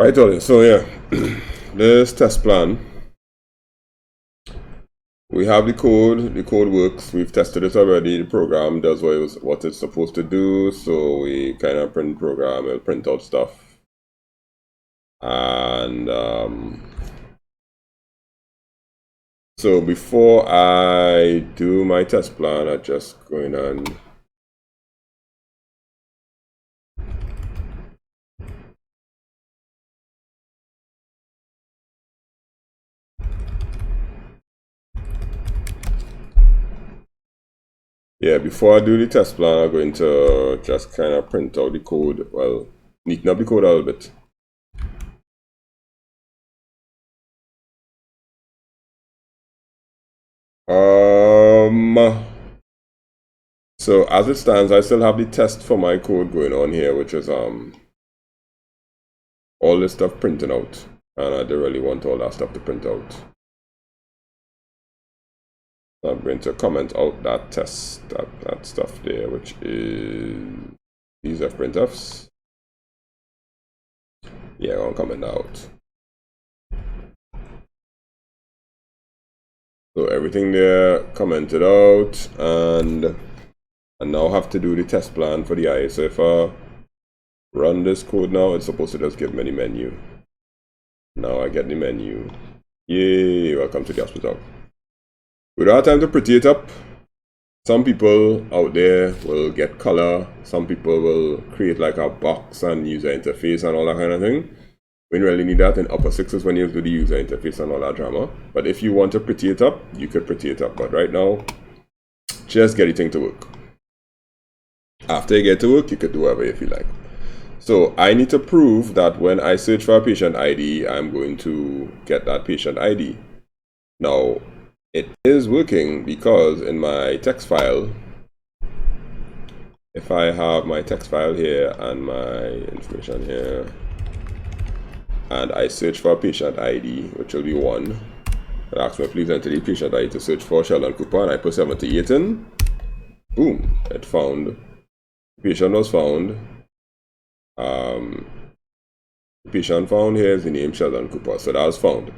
Right, Ollie. So yeah, this test plan. We have the code. The code works. We've tested it already. The program does what it's supposed to do. So we kind of print program. It'll print out stuff. And so before I do my test plan, I just go in and yeah, before I do the test plan, I'm going to just kind of print out the code. Well, neaten up the code a little bit. So as it stands, I still have the test for my code going on here, which is all this stuff printing out, and I don't really want all that stuff to print out. So I'm going to comment out that test, that stuff there, which is these are printfs. Yeah, I'll comment out. So everything there commented out, and I now have to do the test plan for the eye. So if I run this code now, it's supposed to just give me the menu. Now I get the menu. Yay, welcome to the hospital. We don't have time to pretty it up. Some people out there will get color. Some people will create like a box and user interface and all that kind of thing. We don't really need that in upper sixes when you do the user interface and all that drama. But if you want to pretty it up, you could pretty it up. But right now, just get the thing to work. After you get to work, you could do whatever you feel like. So I need to prove that when I search for a patient ID, I'm going to get that patient ID. Now, it is working because in my text file, if I have my text file here and my information here, and I search for a patient ID, which will be 1, it asks me please enter the patient ID to search for Sheldon Cooper, and I put 78 in, boom, it found, the patient was found. The patient found here is the name Sheldon Cooper, so that was found.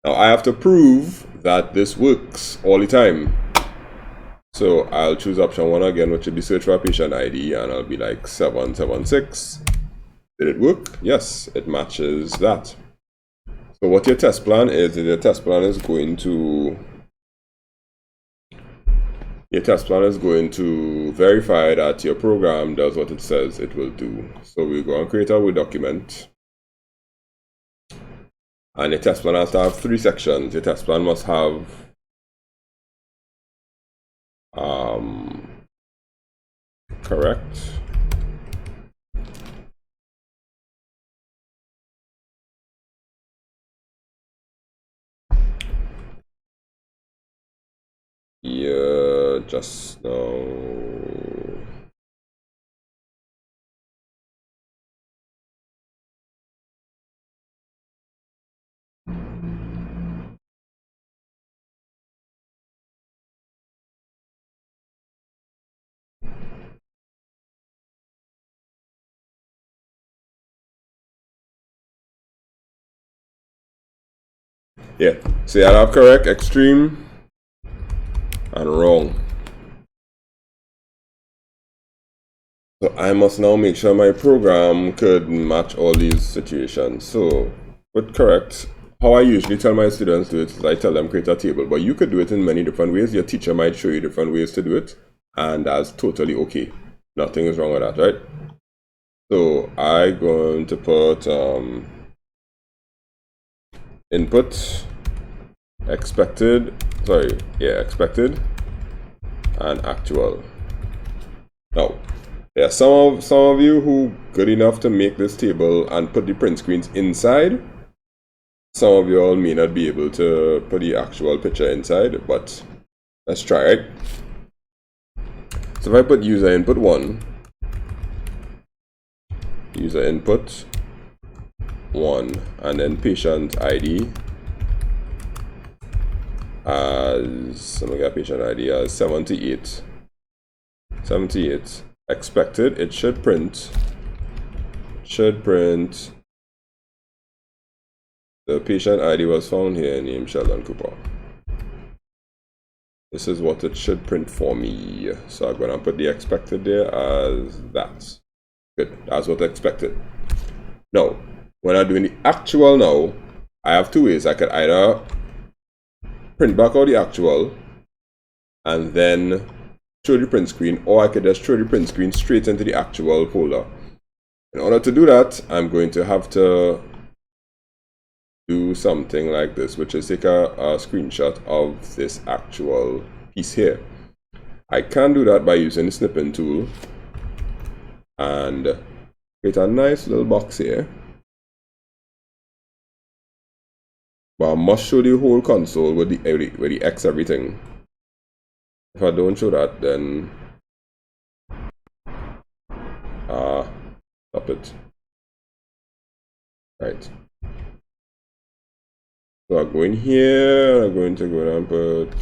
Now I have to prove that this works all the time. So I'll choose option 1 again, which will be search for a patient ID, and I'll be like 776. Did it work? Yes, it matches that. So what your test plan is going to verify that your program does what it says it will do. So we go and create a Word document. And your test plan has to have 3 sections. Your test plan must have correct, yeah, just now. Yeah, so I have correct, extreme, and wrong. So I must now make sure my program could match all these situations. So with correct, how I usually tell my students to do it is I tell them create a table, but you could do it in many different ways. Your teacher might show you different ways to do it, and that's totally okay. Nothing is wrong with that, right? So I'm going to put input expected and actual. Now there are some of you who good enough to make this table and put the print screens inside. Some of you all may not be able to put the actual picture inside, but let's try it. So if I put user input 1, user input 1, and then patient ID as, I'm gonna get patient ID as 78. Expected, it should print The patient ID was found here, name Sheldon Cooper. This is what it should print for me. So I'm gonna put the expected there as that. Good, that's what I expected. Now, when I'm doing the actual now, I have two ways. I could either print back out the actual and then show the print screen, or I could just throw the print screen straight into the actual folder. In order to do that, I'm going to have to do something like this, which is take a screenshot of this actual piece here. I can do that by using the snipping tool and create a nice little box here. But I must show the whole console with the X everything. If I don't show that, then stop it. Right. So I go in here, I'm going to go down and put,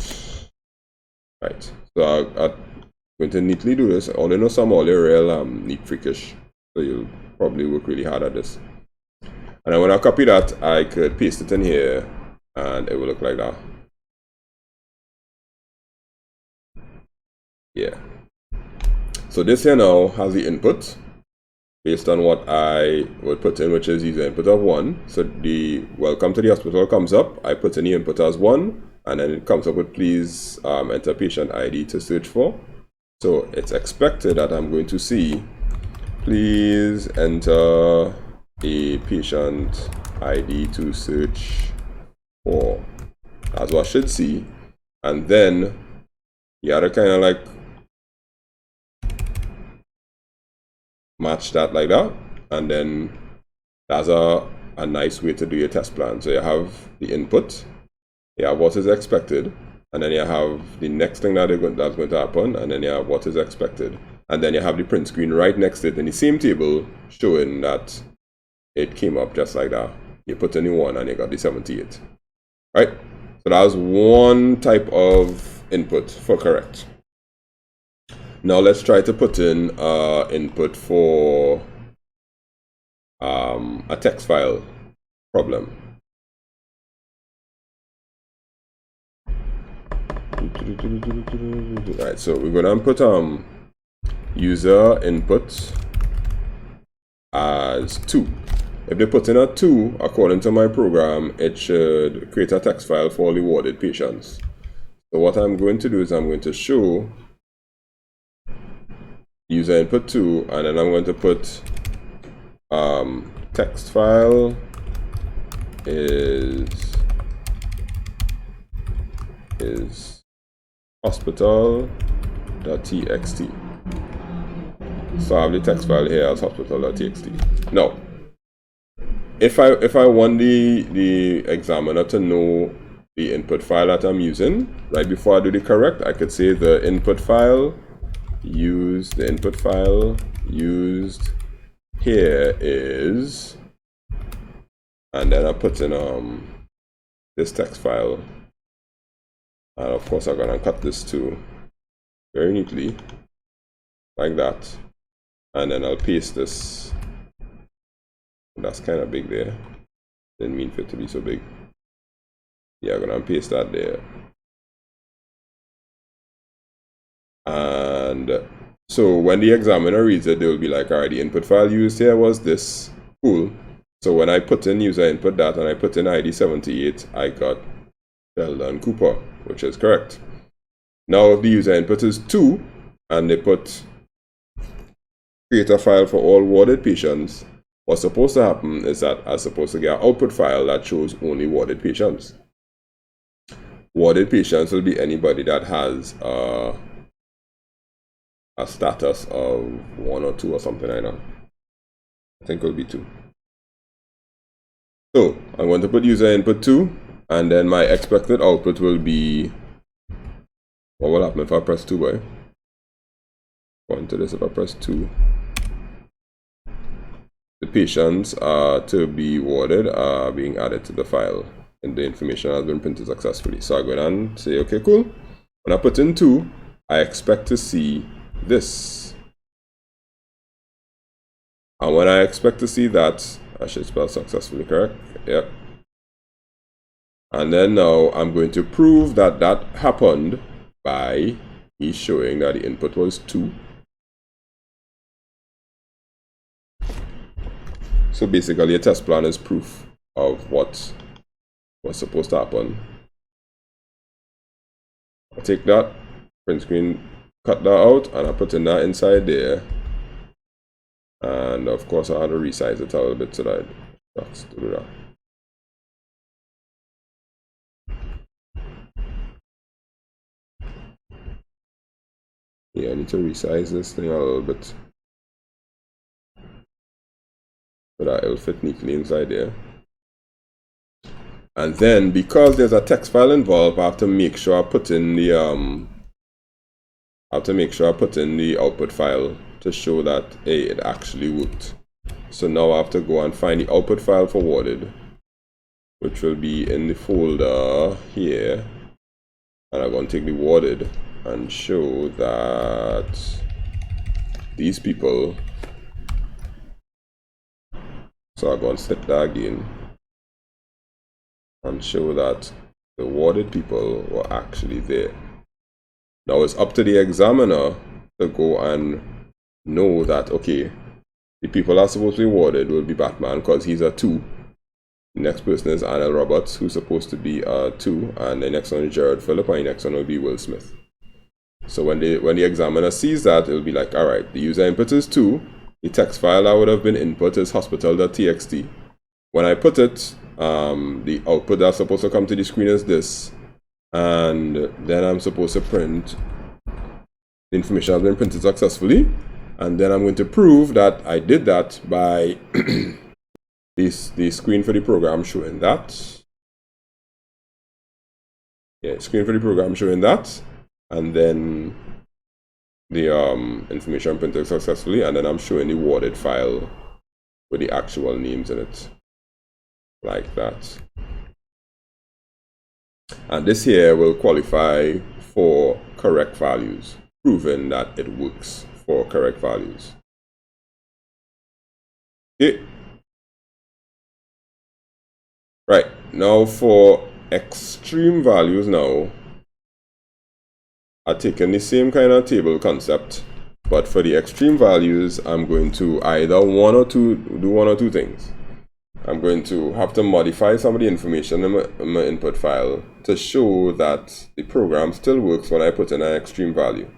right. So I'm going to neatly do this. I only know some all real neat freakish. So you'll probably work really hard at this. And then when I copy that, I could paste it in here and it will look like that. Yeah. So this here now has the input based on what I would put in, which is user input of 1. So the welcome to the hospital comes up. I put in the input as 1, and then it comes up with please enter patient ID to search for. So it's expected that I'm going to see please enter a patient ID to search for. That's what I should see. And then you gotta kind of like match that like that, and then that's a nice way to do your test plan. So you have the input, you have what is expected, and then you have the next thing that's going to happen, and then you have what is expected, and then you have the print screen right next to it in the same table showing that it came up just like that. You put in the 1 and you got the 78. Right? So that was one type of input for correct. Now let's try to put in input for a text file problem. Right, so we're gonna put user input as 2. If they put in a 2, according to my program, it should create a text file for all the warded patients. So what I'm going to do is I'm going to show user input 2, and then I'm going to put text file is hospital.txt. So I have the text file here as hospital.txt. Now, if I want the examiner to know the input file that I'm using, right before I do the correct, I could say the input file used here is, and then I put in this text file, and of course I'm gonna cut this too very neatly like that, and then I'll paste this. That's kind of big there, didn't mean for it to be so big. Yeah, I'm gonna paste that there. And so when the examiner reads it, they will be like, alright, the input file used here was this. Cool. So when I put in user input that and I put in ID 78, I got Sheldon Cooper, which is correct. Now if the user input is 2 and they put create a file for all warded patients, what's supposed to happen is that I'm supposed to get an output file that shows only warded patients. Warded patients will be anybody that has a status of 1 or 2 or something like that. I think it'll be 2. So I'm going to put user input 2, and then my expected output will be, what will happen if I press 2 by? Point to this, if I press 2. The patients to be warded are being added to the file, and the information has been printed successfully. So I go down and say, okay, cool. When I put in 2, I expect to see this. And when I expect to see that, I should spell successfully, correct? Yep. And then now I'm going to prove that that happened by me showing that the input was 2. So basically a test plan is proof of what was supposed to happen. I'll take that, print screen, cut that out, and I put in that inside there. And of course I had to resize it a little bit so that that's to do that. Yeah, I need to resize this thing a little bit so that it'll fit neatly inside there. And then because there's a text file involved, I have to make sure I put in the output file to show that hey, it actually worked. So now I have to go and find the output file for worded, which will be in the folder here. And I'm going to take the worded and show that these people. So I'm going to slip that again and show that the worded people were actually there. Now it's up to the examiner to go and know that, okay, the people that are supposed to be worded will be Batman because he's a 2. The next person is Arnold Roberts, who's supposed to be a 2, and the next one is Jared Phillip, and the next one will be Will Smith. So when the examiner sees that, it'll be like, alright, the user input is 2, the text file that would have been input is hospital.txt. When I put it, the output that's supposed to come to the screen is this, and then I'm supposed to print the information has been printed successfully, and then I'm going to prove that I did that by the screen for the program showing that. Yeah, screen for the program showing that, and then the information printed successfully, and then I'm showing the worded file with the actual names in it, like that. And this here will qualify for correct values, proving that it works for correct values. Okay. Right, now for extreme values now, I've taken the same kind of table concept, but for the extreme values, I'm going to either do one or two things. I'm going to have to modify some of the information in my input file to show that the program still works when I put in an extreme value.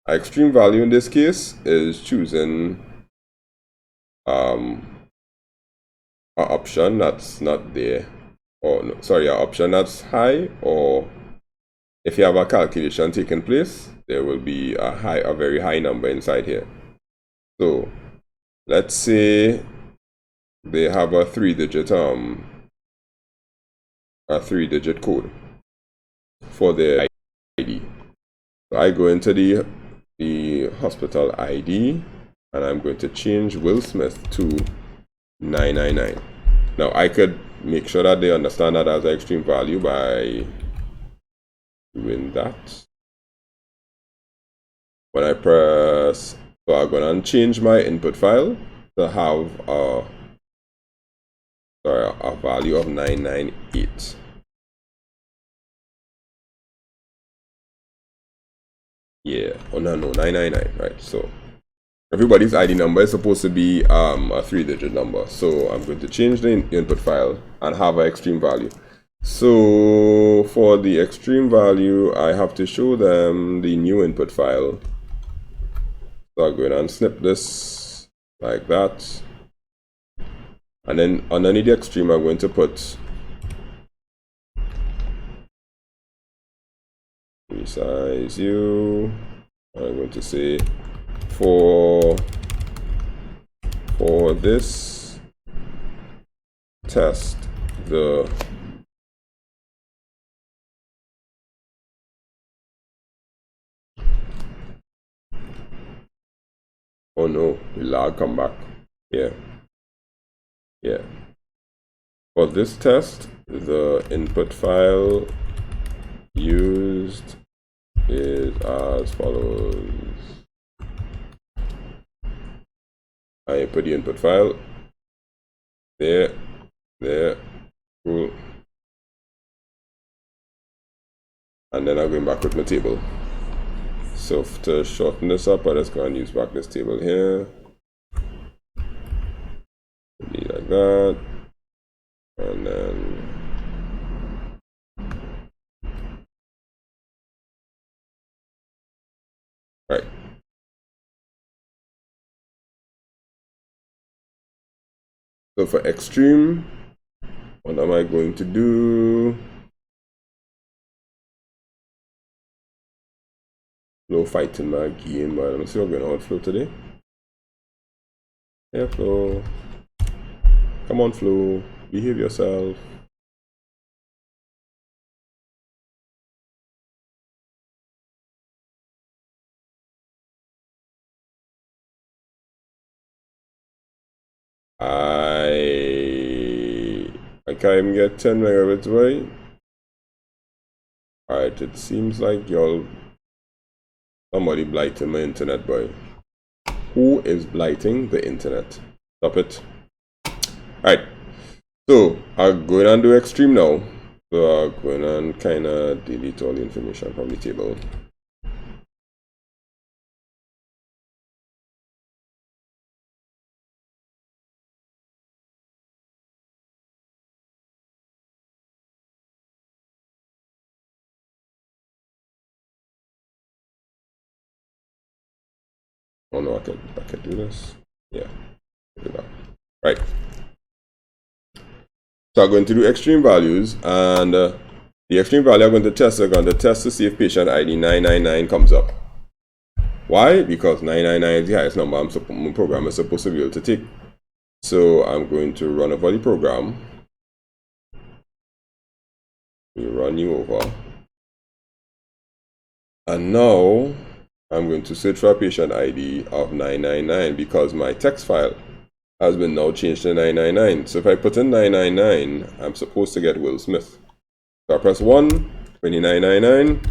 An extreme value in this case is choosing an option that's not there, or no, sorry, an option that's high, or if you have a calculation taking place, there will be a very high number inside here. So let's say they have a 3-digit code for their ID. So I go into the hospital ID, and I'm going to change Will Smith to 999. Now I could make sure that they understand that as an extreme value by doing that. When I press, so I'm going to change my input file to have a value of 998. Yeah, oh no, 999, right? So everybody's ID number is supposed to be a 3-digit number. So I'm going to change the input file and have an extreme value. So for the extreme value, I have to show them the new input file. So I'm going to unsnip this like that. And then underneath the extreme, I'm going to put resize you. I'm going to say for this test, the oh no, the lag come back. Yeah. For this test, the input file used is as follows. I put the input file there, cool. and then I'm going back with my table. So to shorten this up, I just go and use back this table here. Be like that, and then right. So for extreme, what am I going to do? No fighting my game, but let me see what's going on with Flow today. Yeah, Flow. Come on, Flow. Behave yourself. I can't even get 10 megabits away. Alright, it seems like somebody blighting my internet, boy. Who is blighting the internet? Stop it. Alright, so I'm going to do extreme now. So I'm going to kind of delete all the information from the table. Oh no, I can do this. Yeah, do that. Right. So I'm going to do extreme values, and the extreme value I'm going to test, I'm going to test to see if patient ID 999 comes up. Why? Because 999 is the highest number my program is supposed to be able to take. So I'm going to run over the program. We run you over. And now I'm going to search for a patient ID of 999 because my text file has been now changed to 999. So if I put in 999, I'm supposed to get Will Smith. So I press 1, 2999.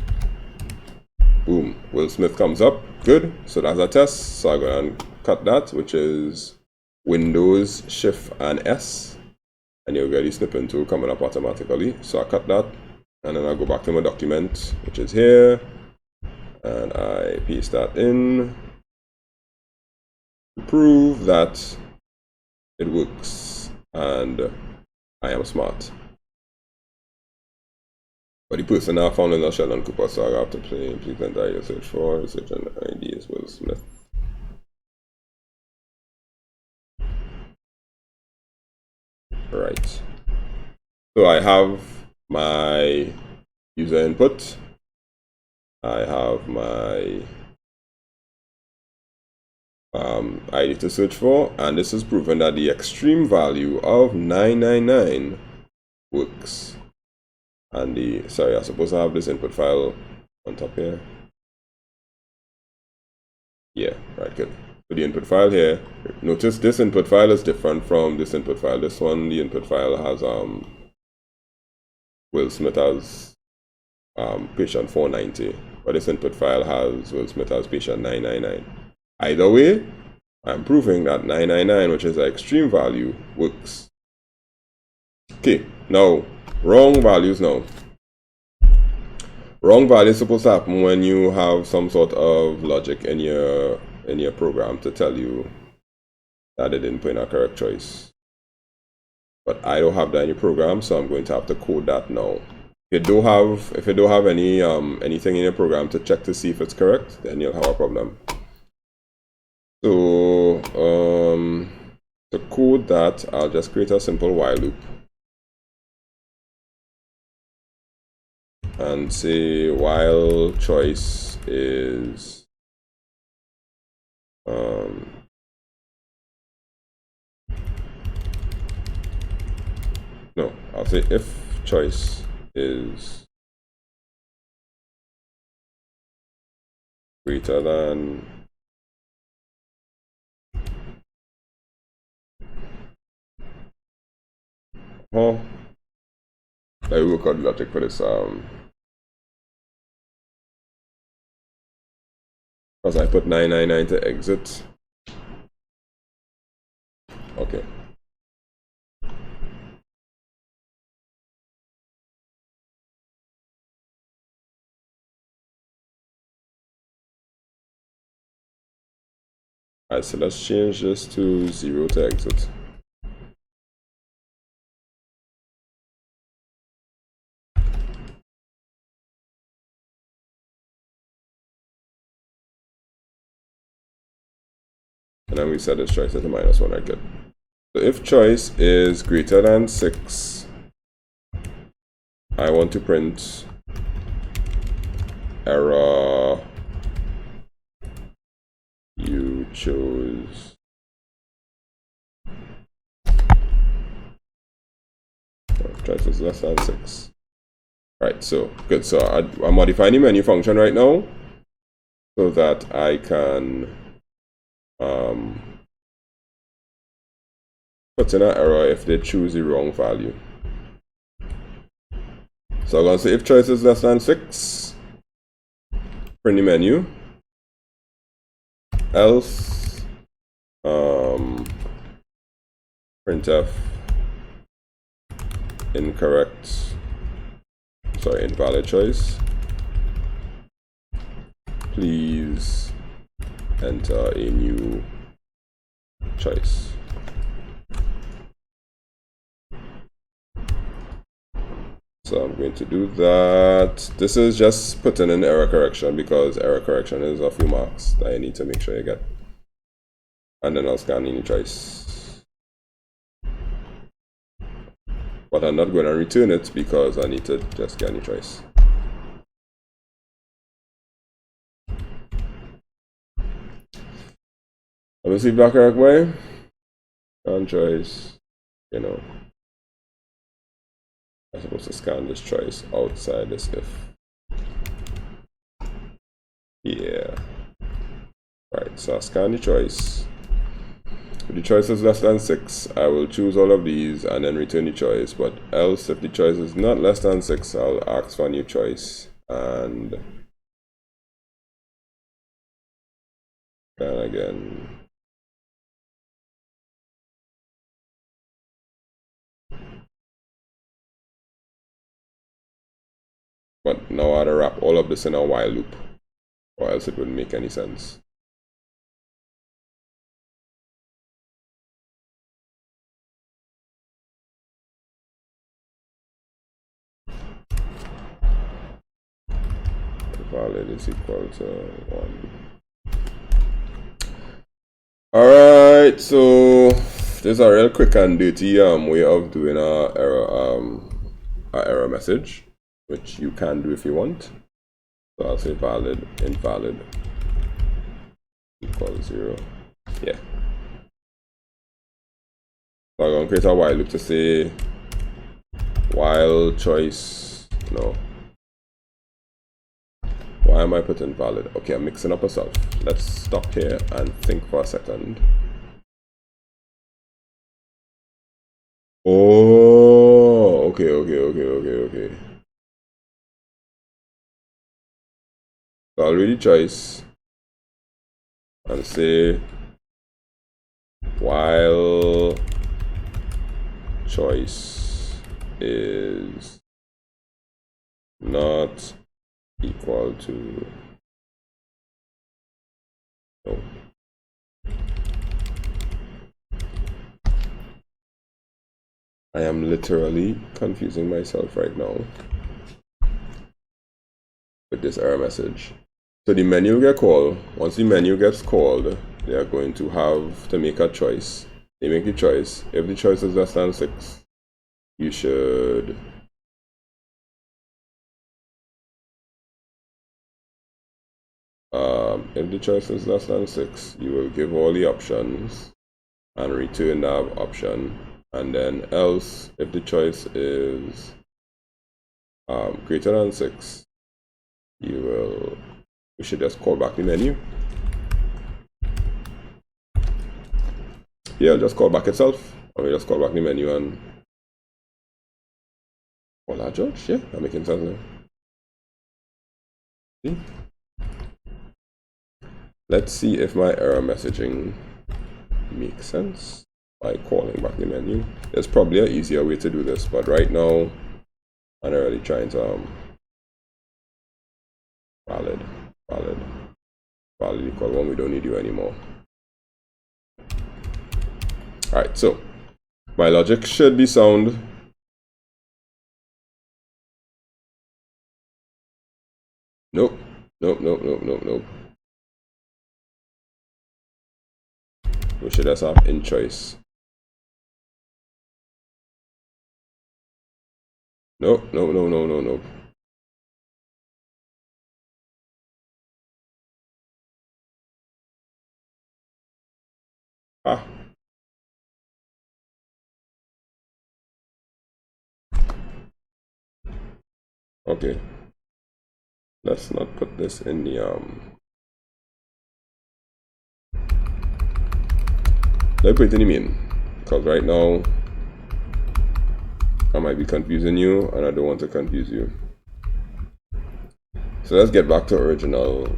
Boom, Will Smith comes up. Good. So that's a test. So I'm going to cut that, which is Windows, Shift, and S. And you'll get the snipping tool coming up automatically. So I cut that. And then I go back to my document, which is here. And I paste that in to prove that it works. And I am smart. But the person I found is not Sheldon Cooper, so I have to play. Please enter your search for research and ID is Will Smith. Right. So I have my user input. I have my ID to search for, and this is proven that the extreme value of 999 works. And sorry, I'm supposed to have this input file on top here. Yeah, right, good. So the input file here, notice this input file is different from this input file. This one, the input file has Will Smith as patient 490, but this input file has Will Smith as patient 999. Either way, I'm proving that 999, which is an extreme value, works. Okay, now wrong values now. Wrong value is supposed to happen when you have some sort of logic in your program to tell you that it didn't put in a correct choice. But I don't have that in your program, so I'm going to have to code that now. If you don't have any anything in your program to check to see if it's correct, then you'll have a problem. So to code that, I'll just create a simple while loop. And say while choice is no, I'll say if choice is greater than let me work out the logic for this because I put 999 to exit. Okay. Alright, so let's change this to 0 to exit. And then we set this choice as a -1, right? Good. So if choice is greater than 6, I want to print error you chose choice is less than 6. Right, so good. So I'm modifying the menu function right now so that I can put in an error if they choose the wrong value. So I'm going to say if choice is less than 6, print the menu, else printf invalid choice. Please enter a new choice. So I'm going to do that. This is just putting in error correction because error correction is a few marks that I need to make sure you get. And then I'll scan any choice. But I'm not going to return it because I need to just get any choice. Let me see back correct way. Scan choice, you know. I'm supposed to scan this choice outside this if. Yeah. Right, so I scan the choice. If the choice is less than 6, I will choose all of these and then return the choice. But else, if the choice is not less than 6, I'll ask for a new choice. And then again. But now I have to wrap all of this in a while loop, or else it wouldn't make any sense. Valid is equal to 1. Alright, so this is a real quick and dirty way of doing a error message, which you can do if you want. So I'll say valid invalid equals 0. Yeah. So I'm going to create a while loop to say while choice. No. Why am I putting valid? Okay, I'm mixing up a stuff. Let's stop here and think for a second. Oh, okay. So I'll read the choice and say while choice is not equal to no. I am literally confusing myself right now with this error message. So the menu get called. Once the menu gets called, they are going to have to make a choice. They make the choice. If the choice is less than 6, you should if the choice is less than 6, you will give all the options and return that option. And then else, if the choice is greater than 6, you should just call back the menu. Yeah, just call back itself. Or just call back the menu and call that judge. Yeah, I'm making sense now. See? Let's see if my error messaging makes sense by calling back the menu. There's probably an easier way to do this, but right now I'm already trying to valid equal 1. We don't need you anymore. Alright, so my logic should be sound. Nope. Nope. We should just have in choice. Nope. Ah. Okay. Let's not put this in the let me put it in the main, because right now I might be confusing you and I don't want to confuse you. So let's get back to original.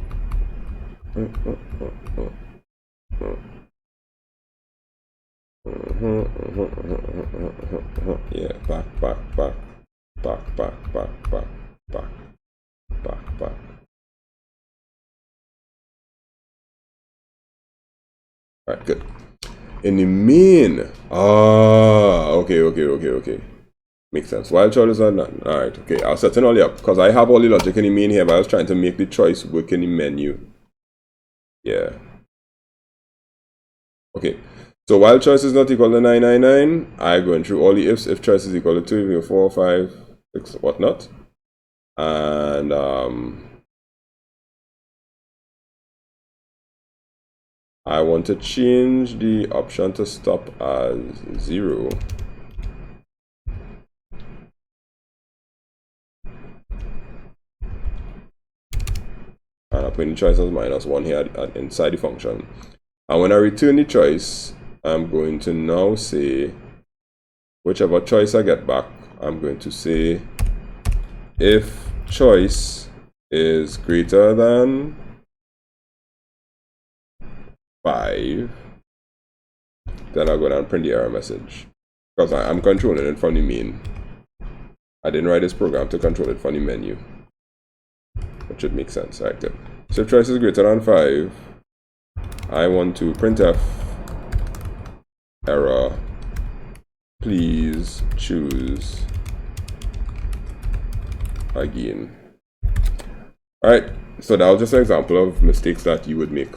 Yeah, back. Alright, good. In the main, okay. Makes sense. While choices are none. Alright, okay. I'll set all the up because I have all the logic in the main here, but I was trying to make the choice work in the menu. Yeah. Okay. So while choice is not equal to 999, I going through all the ifs. If choice is equal to 2, 4, 5, 6, whatnot. And I want to change the option to stop as 0. And I put in choice as -1 here inside the function. And when I return the choice, I'm going to now say, whichever choice I get back, I'm going to say, if choice is greater than 5, then I'll go down and print the error message. Because I'm controlling it from the main. I didn't write this program to control it from the menu. Which should make sense. Alright, good. So if choice is greater than 5, I want to printf error, please choose again. Alright, so that was just an example of mistakes that you would make.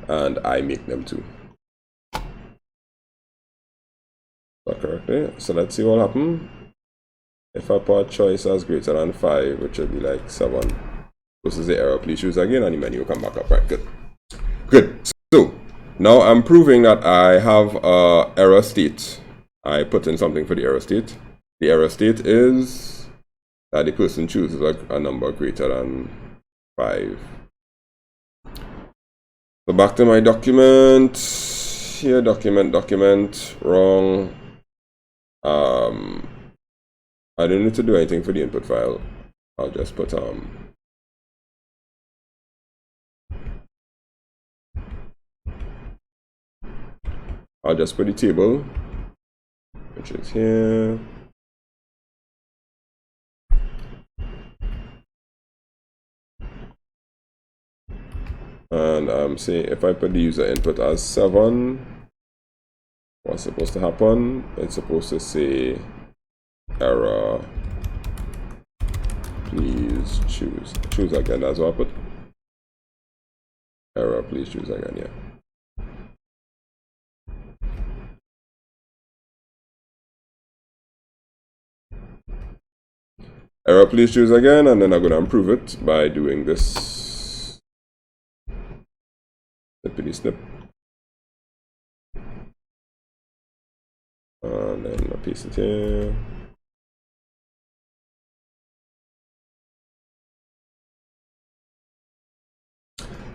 And I make them too. Is that correctly? So let's see what happens. If I put choice as greater than 5, which would be like 7. This is the error, please choose again, and the menu will come back up. Right, good. So now I'm proving that I have a error state. I put in something for the error state. The error state is that the person chooses a number greater than 5. So back to my document. Here, document, wrong. I don't need to do anything for the input file. I'll just put the table, which is here. And I'm saying if I put the user input as 7, what's supposed to happen? It's supposed to say error, please choose again. That's what I put. Error, please choose again. Yeah. Error, please choose again, and then I'm going to improve it by doing this snippety snip. And then I paste it here.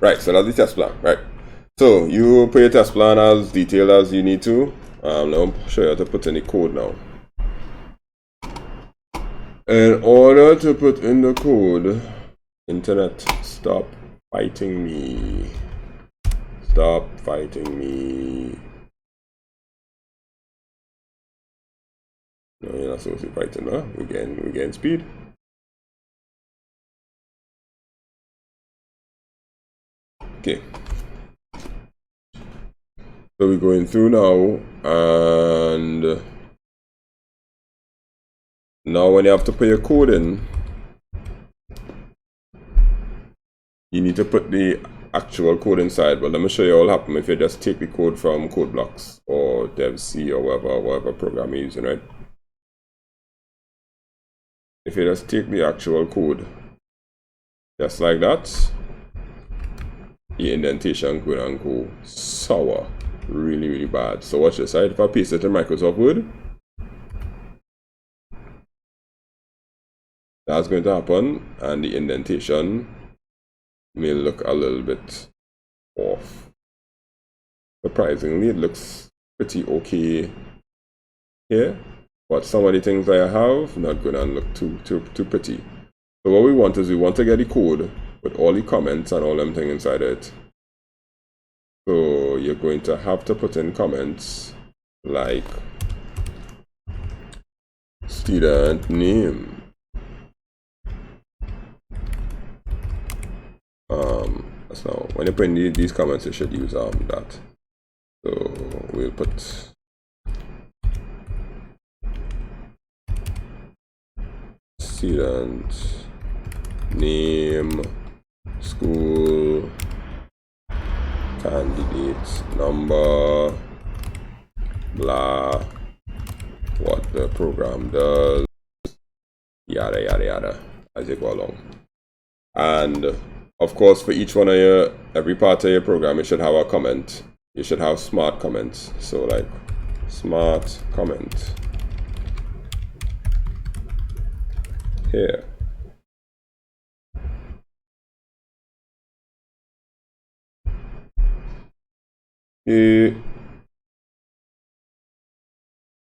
Right, so that's the test plan, right? So you put your test plan as detailed as you need to. Now I'll show you how to put in the code now. In order to put in the code, internet, stop fighting me. Stop fighting me. No, you're not supposed to be fighting, huh? We're getting speed. Okay. So we're going through now, and now when you have to put your code in, you need to put the actual code inside. But let me show you what will happen if you just take the code from code blocks or dev.c or whatever program you're using, right? If you just take the actual code, just like that, the indentation could and go sour, really bad. So watch this, right? If I paste it in Microsoft Word, that's going to happen, and the indentation may look a little bit off. Surprisingly, it looks pretty okay here, but some of the things I have not going to look too pretty. So what we want is we want to get the code with all the comments and all them things inside it. So you're going to have to put in comments like student name. So when you put in these comments, you should use that. So we'll put student name, school, candidate number, blah, what the program does, yada yada yada, as you go along. And of course, for each one of your, every part of your program, you should have a comment. You should have smart comments. So like smart comment here.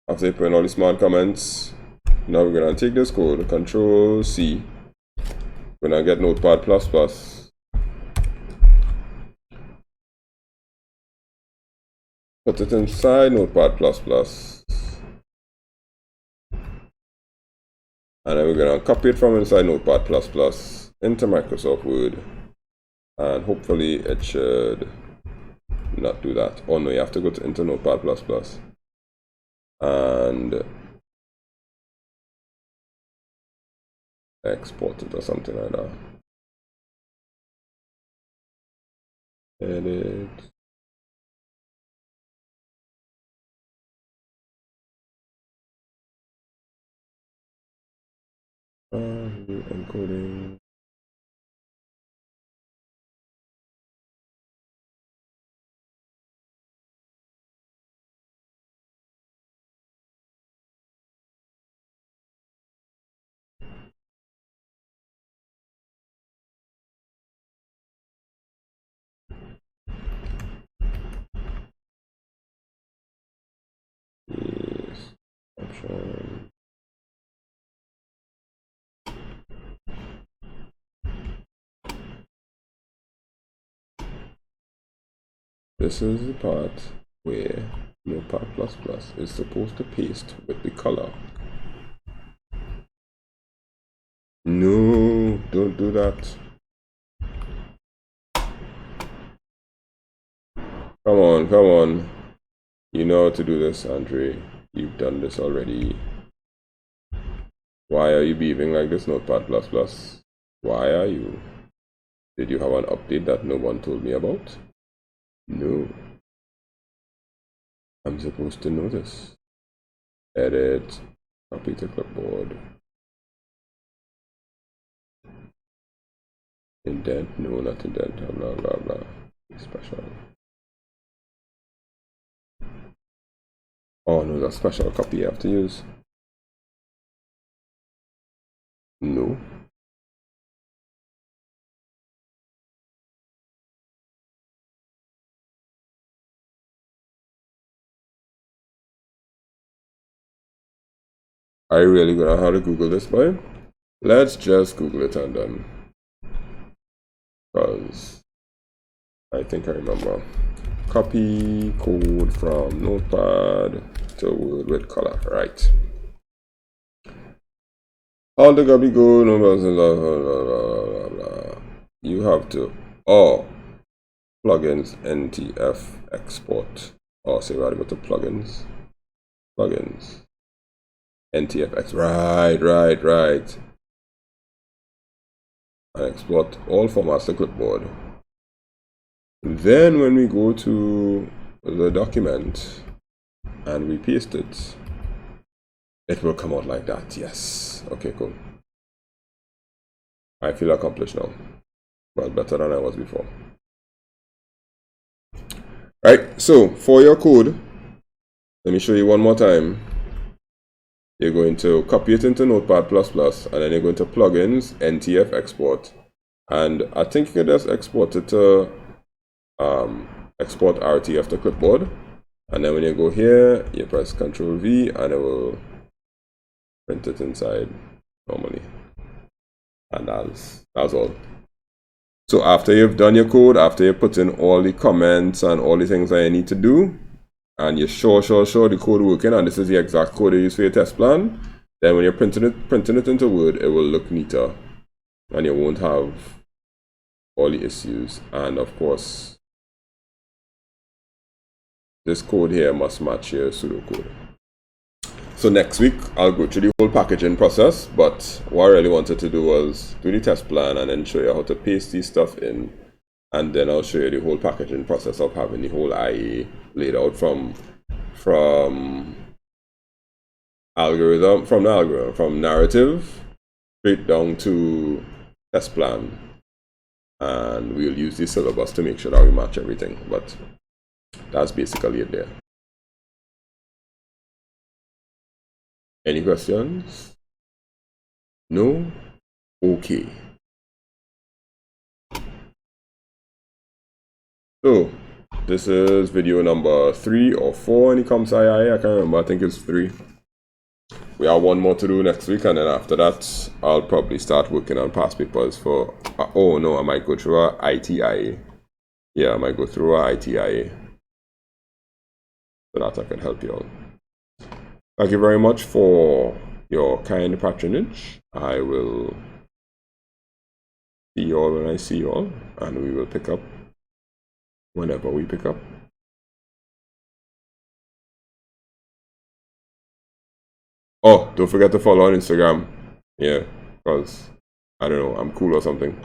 After you put in all the smart comments, now we're gonna take this code, Control C. We're gonna get Notepad++. Put it inside Notepad++. And then we're gonna copy it from inside Notepad++ into Microsoft Word. And hopefully it should not do that. Oh no, you have to go into Notepad++. And export it or something like that. Edit. Encoding. Yes. Option. This is the part where Notepad++ is supposed to paste with the color. No, don't do that. Come on. You know how to do this, Andre. You've done this already. Why are you behaving like this, Notepad++? Why are you? Did you have an update that no one told me about? No. I'm supposed to know this. Edit. Copy to clipboard. Indent. No, not indent. Blah, blah, blah. Special. Oh no, that's special copy you have to use. No. Are you really gonna have to Google this, boy? Let's just Google it and then. Because I think I remember. Copy code from Notepad to Word with color. Right. All the copy code, numbers, blah, blah, blah, blah. You have to. Oh. Plugins NTF export Oh, so we gotta go to plugins. Plugins. NTFX. Right. And export all formats to clipboard. Then when we go to the document and we paste it, it will come out like that. Yes. Okay, cool. I feel accomplished now. Well, better than I was before. Right, so for your code, let me show you one more time. You're going to copy it into Notepad++, and then you're going to plugins, NTF export. And I think you can just export it to export RTF to clipboard. And then when you go here, you press Ctrl V and it will print it inside normally. And that's all. So after you've done your code, after you put in all the comments and all the things that you need to do, and you're sure the code working, and this is the exact code you use for your test plan, then when you're printing it into Word, it will look neater and you won't have all the issues. And of course, this code here must match your pseudocode. So next week, I'll go through the whole packaging process, but what I really wanted to do was do the test plan and then show you how to paste this stuff in. And then I'll show you the whole packaging process of having the whole IA laid out from narrative straight down to test plan. And we'll use the syllabus to make sure that we match everything. But that's basically it there. Any questions? No? Okay. So, this is video number 3 or 4 when it comes to II. I can't remember, I think it's 3. We have one more to do next week, and then after that, I'll probably start working on past papers for... oh no, I might go through a ITIA. Yeah, I might go through a ITIA. So that I can help you all. Thank you very much for your kind patronage. I will see you all when I see you all, and we will pick up whenever we pick up. Oh, don't forget to follow on Instagram. Yeah, because I don't know, I'm cool or something.